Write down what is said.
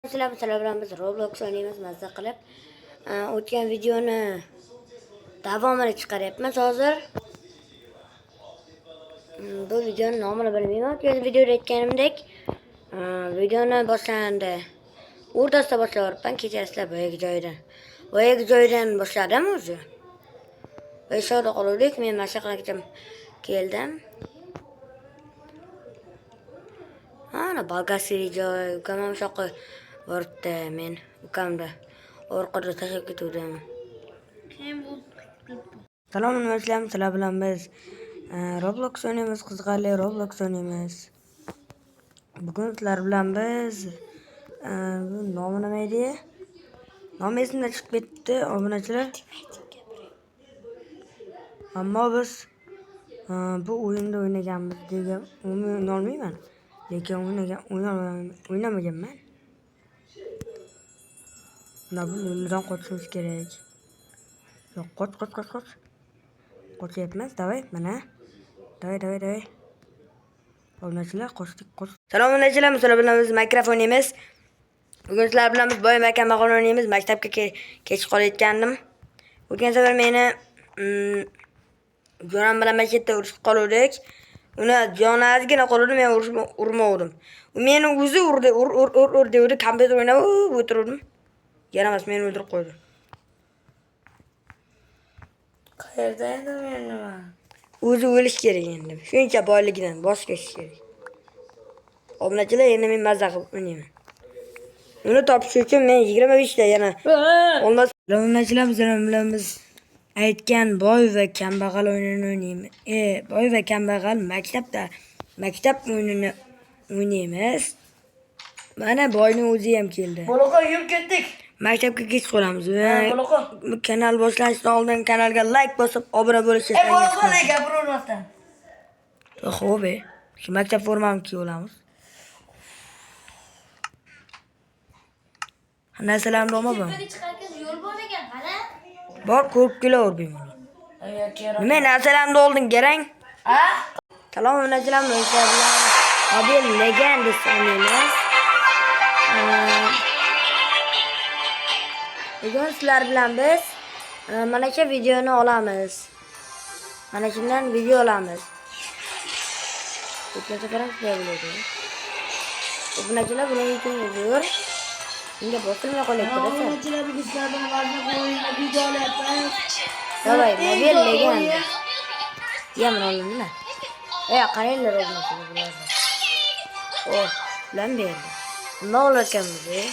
Sizlar bilan biz Roblox o'ynaymiz mazza qilib. O'tgan videoni davomini chiqaryapmiz hozir. Bu videoning nomini bilmayman. O'tgan videoda aytganimdek, videoni boshlandi. O'rtasida boshlaryapman, kechasizlar boyagi joydan boshladim o'zi. Beshoda qoldik, men mashaqlashga keldim. Ana balgasiri joy, ukamam shoqi boribdi, men ukamda orqada tashlab ketuvdim. Salom alaykum, sizlar bilan biz Roblox o'ynaymiz, qiziqarli Roblox o'ynaymiz. Bugun sizlar bilan biz bu nomi nima edi? Nomi esimdan chiqib ketdi, obunachilar. Ammo biz bu o'yinda o'ynaganmiz degan umuman olmayman. Lekin o'ynamaganman. Mana bu yo'ldan qochishimiz kerak. Yo'q, qoch. Qochyapmiz, davay, mana. Davay. Obunachilar, qochdik. Salom alaykum, sizlar bilan biz Minecraft o'ynaymiz. Bugun sizlar bilan biz boy makam o'ynaymiz. Maktabga kech qolayotgandim. O'tgan safar meni jonam bilan maktabda urishib qoluvdik. Uni jonazgina qoluvdi, men urmadim. U meni o'zi ur dedi, kompyuter o'ynab o'tirdim. Yaramas, meni o'ldirib qo'ydi. Qayerda edim men nima? O'zi o'lish kerak endi. Shuncha boyligidan bosh kesish kerak. Obunachilar, endi men mazza qilib o'ynayman. Uni topish uchun men 25 ta yana obunachilar bilan biz aytgan boy va kambag'al o'yinini o'ynaymiz. Boy va kambag'al maktab o'yinini o'ynaymiz. Mana boyning o'zi ham keldi. Boloqa yurib ketdik. Maktabga kech qolamiz. Boloqa. Kanal boshlanishdan oldin kanalga like bosib, obuna bo'lishingizni Boloqa ne gapirmasdan. Xo'p, shu maktab formamni kiyib olamiz. Narsalarni olmadim. Yo'l bor ekan, qara. Bor, ko'rib kelaver buni. Nima narsalarni oldin garang? Ha? Salom alaykum, mobil Legends o'ynaymiz. Bugun sizlar bilan biz mana shu videoni olamiz. Mana shundan video olamiz. O'tgan safar ham shunday bo'ladi. Obunachilar buning uchun uzr. Bunga bosilmay qolyapti. Obunachilar bugun sizlar bilan o'yinda video olyapmiz. Davay, mobil Legends. Yaman oldimlar. Qaranglar obunachilar bularni. Bilan berdi. Nima olarkanmiz?